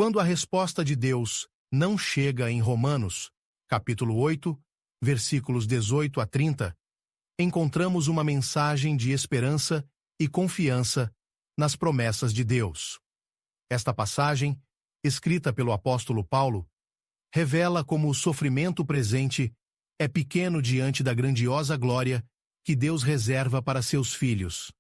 Quando a resposta de Deus não chega em Romanos, capítulo 8, versículos 18 a 30, encontramos uma mensagem de esperança e confiança nas promessas de Deus. Esta passagem, escrita pelo apóstolo Paulo, revela como o sofrimento presente é pequeno diante da grandiosa glória que Deus reserva para seus filhos.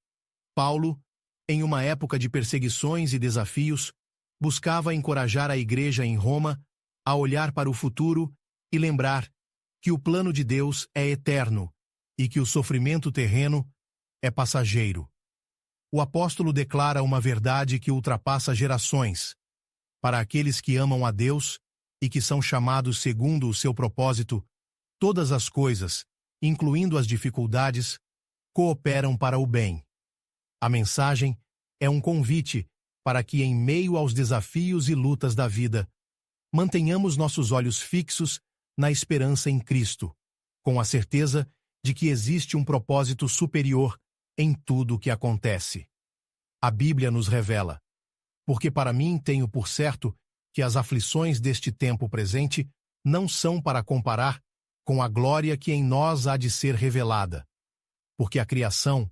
Paulo, em uma época de perseguições e desafios, buscava encorajar a igreja em Roma a olhar para o futuro e lembrar que o plano de Deus é eterno e que o sofrimento terreno é passageiro. O apóstolo declara uma verdade que ultrapassa gerações. Para aqueles que amam a Deus e que são chamados segundo o seu propósito, todas as coisas, incluindo as dificuldades, cooperam para o bem. A mensagem é um convite para que, em meio aos desafios e lutas da vida, mantenhamos nossos olhos fixos na esperança em Cristo, com a certeza de que existe um propósito superior em tudo o que acontece. A Bíblia nos revela: porque para mim tenho por certo que as aflições deste tempo presente não são para comparar com a glória que em nós há de ser revelada. Porque a criação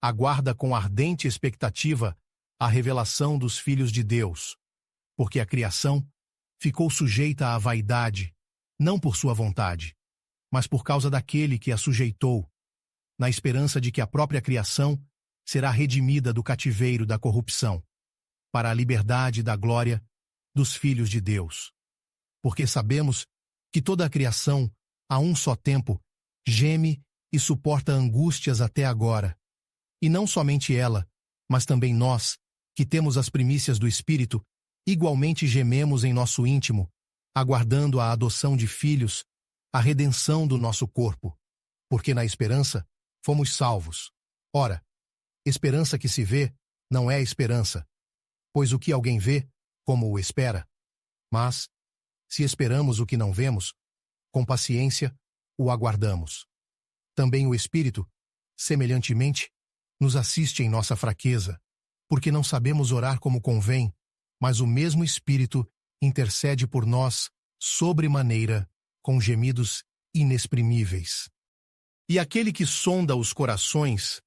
aguarda com ardente expectativa a revelação dos filhos de Deus. Porque a criação ficou sujeita à vaidade, não por sua vontade, mas por causa daquele que a sujeitou, na esperança de que a própria criação será redimida do cativeiro da corrupção, para a liberdade da glória dos filhos de Deus. Porque sabemos que toda a criação, a um só tempo, geme e suporta angústias até agora. E não somente ela, mas também nós, que temos as primícias do Espírito, igualmente gememos em nosso íntimo, aguardando a adoção de filhos, a redenção do nosso corpo. Porque na esperança fomos salvos. Ora, esperança que se vê não é esperança, pois o que alguém vê, como o espera? Mas, se esperamos o que não vemos, com paciência o aguardamos. Também o Espírito, semelhantemente, nos assiste em nossa fraqueza, porque não sabemos orar como convém, mas o mesmo Espírito intercede por nós sobremaneira, com gemidos inexprimíveis. E aquele que sonda os corações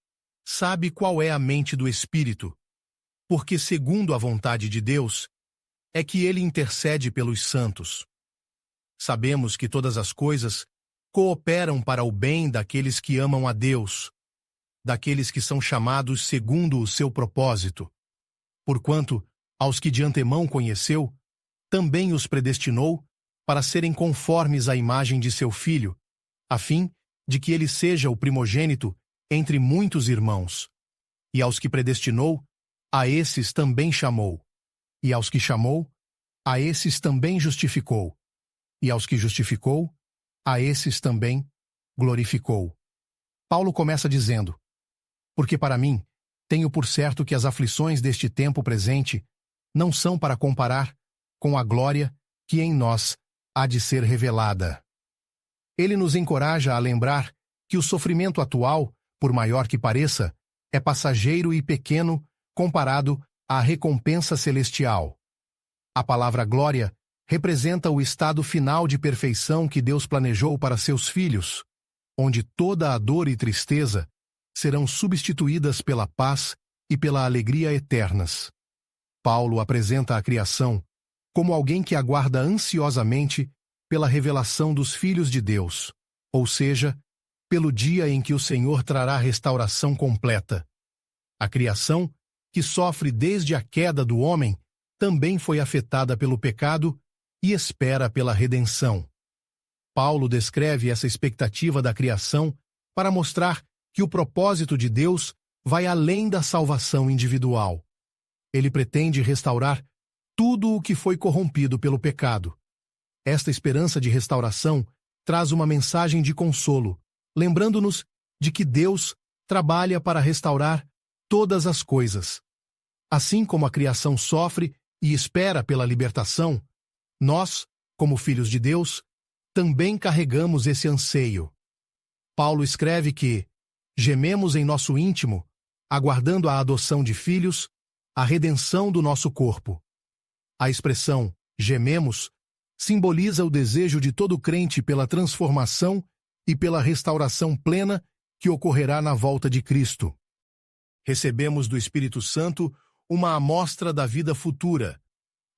sabe qual é a mente do Espírito, porque, segundo a vontade de Deus, é que ele intercede pelos santos. Sabemos que todas as coisas cooperam para o bem daqueles que amam a Deus, daqueles que são chamados segundo o seu propósito. Porquanto, aos que de antemão conheceu, também os predestinou para serem conformes à imagem de seu Filho, a fim de que ele seja o primogênito entre muitos irmãos. E aos que predestinou, a esses também chamou. E aos que chamou, a esses também justificou. E aos que justificou, a esses também glorificou. Paulo começa dizendo: porque para mim, tenho por certo que as aflições deste tempo presente não são para comparar com a glória que em nós há de ser revelada. Ele nos encoraja a lembrar que o sofrimento atual, por maior que pareça, é passageiro e pequeno comparado à recompensa celestial. A palavra glória representa o estado final de perfeição que Deus planejou para seus filhos, onde toda a dor e tristeza serão substituídas pela paz e pela alegria eternas. Paulo apresenta a criação como alguém que aguarda ansiosamente pela revelação dos filhos de Deus, ou seja, pelo dia em que o Senhor trará restauração completa. A criação, que sofre desde a queda do homem, também foi afetada pelo pecado e espera pela redenção. Paulo descreve essa expectativa da criação para mostrar que o propósito de Deus vai além da salvação individual. Ele pretende restaurar tudo o que foi corrompido pelo pecado. Esta esperança de restauração traz uma mensagem de consolo, lembrando-nos de que Deus trabalha para restaurar todas as coisas. Assim como a criação sofre e espera pela libertação, nós, como filhos de Deus, também carregamos esse anseio. Paulo escreve que gememos em nosso íntimo, aguardando a adoção de filhos, a redenção do nosso corpo. A expressão gememos simboliza o desejo de todo crente pela transformação e pela restauração plena que ocorrerá na volta de Cristo. Recebemos do Espírito Santo uma amostra da vida futura,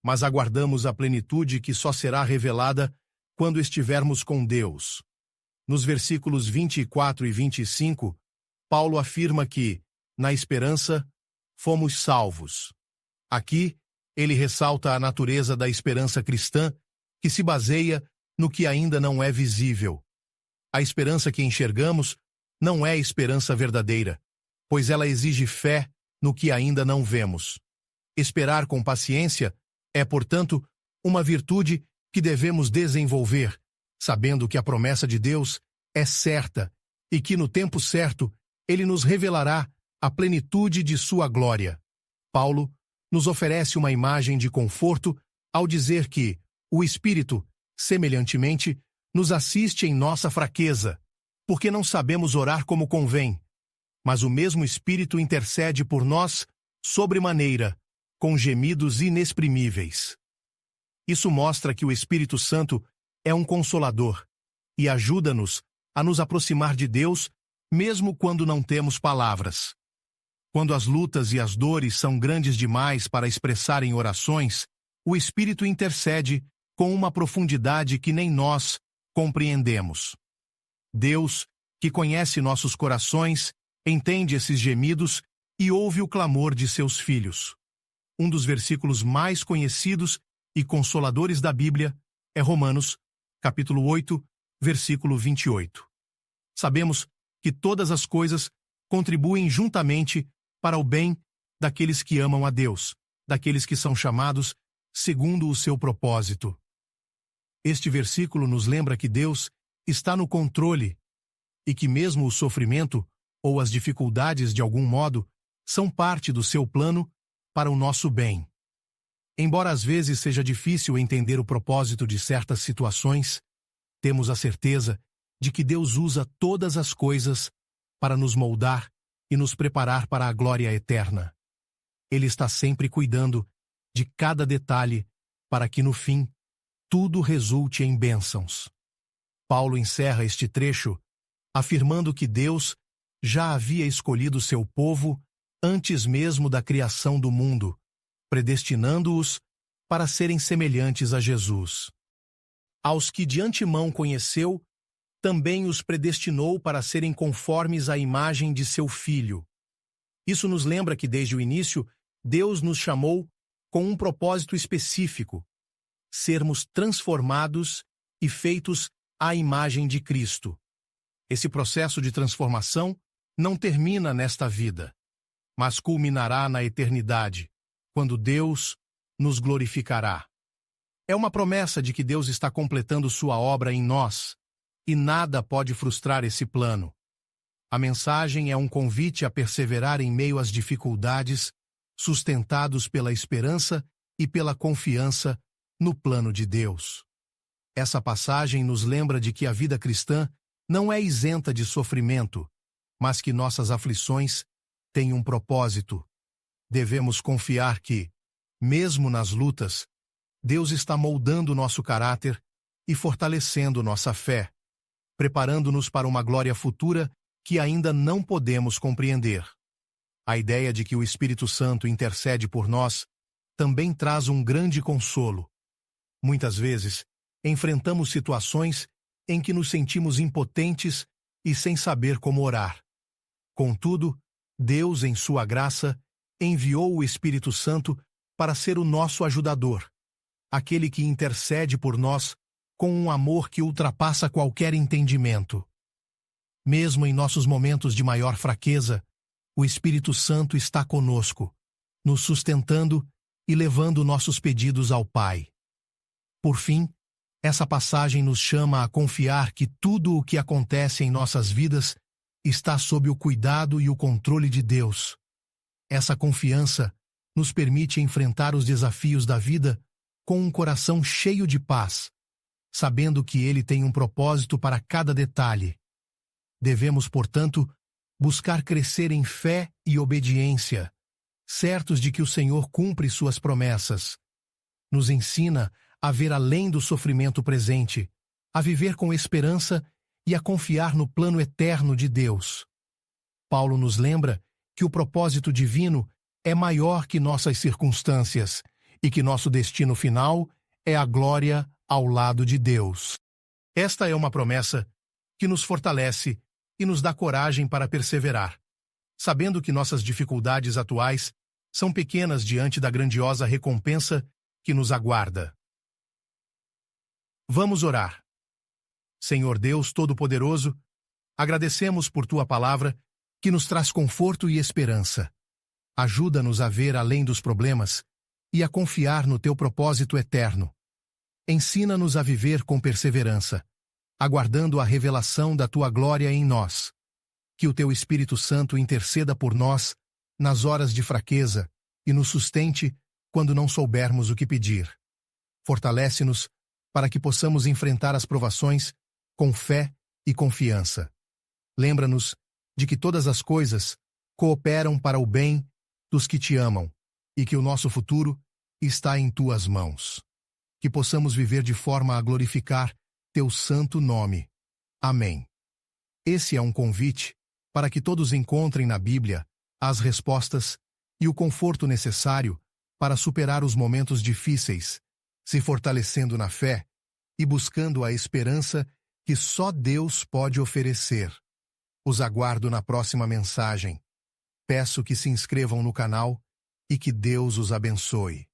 mas aguardamos a plenitude que só será revelada quando estivermos com Deus. Nos versículos 24 e 25, Paulo afirma que, na esperança, fomos salvos. Aqui, ele ressalta a natureza da esperança cristã, que se baseia no que ainda não é visível. A esperança que enxergamos não é esperança verdadeira, pois ela exige fé no que ainda não vemos. Esperar com paciência é, portanto, uma virtude que devemos desenvolver, sabendo que a promessa de Deus é certa e que, no tempo certo, Ele nos revelará a plenitude de sua glória. Paulo nos oferece uma imagem de conforto ao dizer que o Espírito, semelhantemente, nos assiste em nossa fraqueza, porque não sabemos orar como convém, mas o mesmo Espírito intercede por nós sobremaneira, com gemidos inexprimíveis. Isso mostra que o Espírito Santo é um consolador e ajuda-nos a nos aproximar de Deus, mesmo quando não temos palavras. Quando as lutas e as dores são grandes demais para expressar em orações, o Espírito intercede com uma profundidade que nem nós compreendemos. Deus, que conhece nossos corações, entende esses gemidos e ouve o clamor de seus filhos. Um dos versículos mais conhecidos e consoladores da Bíblia é Romanos, capítulo 8, versículo 28. Sabemos que todas as coisas contribuem juntamente para o bem daqueles que amam a Deus, daqueles que são chamados segundo o seu propósito. Este versículo nos lembra que Deus está no controle e que mesmo o sofrimento ou as dificuldades, de algum modo, são parte do seu plano para o nosso bem. Embora às vezes seja difícil entender o propósito de certas situações, temos a certeza de que Deus usa todas as coisas para nos moldar e nos preparar para a glória eterna. Ele está sempre cuidando de cada detalhe para que, no fim, tudo resulte em bênçãos. Paulo encerra este trecho afirmando que Deus já havia escolhido seu povo antes mesmo da criação do mundo, predestinando-os para serem semelhantes a Jesus. Aos que de antemão conheceu, também os predestinou para serem conformes à imagem de seu Filho. Isso nos lembra que, desde o início, Deus nos chamou com um propósito específico: sermos transformados e feitos à imagem de Cristo. Esse processo de transformação não termina nesta vida, mas culminará na eternidade, quando Deus nos glorificará. É uma promessa de que Deus está completando sua obra em nós, e nada pode frustrar esse plano. A mensagem é um convite a perseverar em meio às dificuldades, sustentados pela esperança e pela confiança no plano de Deus. Essa passagem nos lembra de que a vida cristã não é isenta de sofrimento, mas que nossas aflições têm um propósito. Devemos confiar que, mesmo nas lutas, Deus está moldando nosso caráter e fortalecendo nossa fé, preparando-nos para uma glória futura que ainda não podemos compreender. A ideia de que o Espírito Santo intercede por nós também traz um grande consolo. Muitas vezes, enfrentamos situações em que nos sentimos impotentes e sem saber como orar. Contudo, Deus, em sua graça, enviou o Espírito Santo para ser o nosso ajudador, aquele que intercede por nós com um amor que ultrapassa qualquer entendimento. Mesmo em nossos momentos de maior fraqueza, o Espírito Santo está conosco, nos sustentando e levando nossos pedidos ao Pai. Por fim, essa passagem nos chama a confiar que tudo o que acontece em nossas vidas está sob o cuidado e o controle de Deus. Essa confiança nos permite enfrentar os desafios da vida com um coração cheio de paz, sabendo que Ele tem um propósito para cada detalhe. Devemos, portanto, buscar crescer em fé e obediência, certos de que o Senhor cumpre suas promessas. Nos ensina a ver além do sofrimento presente, a viver com esperança e a confiar no plano eterno de Deus. Paulo nos lembra que o propósito divino é maior que nossas circunstâncias e que nosso destino final é a glória ao lado de Deus. Esta é uma promessa que nos fortalece e nos dá coragem para perseverar, sabendo que nossas dificuldades atuais são pequenas diante da grandiosa recompensa que nos aguarda. Vamos orar. Senhor Deus Todo-Poderoso, agradecemos por Tua palavra que nos traz conforto e esperança. Ajuda-nos a ver além dos problemas e a confiar no Teu propósito eterno. Ensina-nos a viver com perseverança, aguardando a revelação da Tua glória em nós. Que o Teu Espírito Santo interceda por nós nas horas de fraqueza e nos sustente quando não soubermos o que pedir. Fortalece-nos para que possamos enfrentar as provações com fé e confiança. Lembra-nos de que todas as coisas cooperam para o bem dos que Te amam e que o nosso futuro está em Tuas mãos. Que possamos viver de forma a glorificar Teu santo nome. Amém. Esse é um convite para que todos encontrem na Bíblia as respostas e o conforto necessário para superar os momentos difíceis, se fortalecendo na fé e buscando a esperança que só Deus pode oferecer. Os aguardo na próxima mensagem. Peço que se inscrevam no canal e que Deus os abençoe.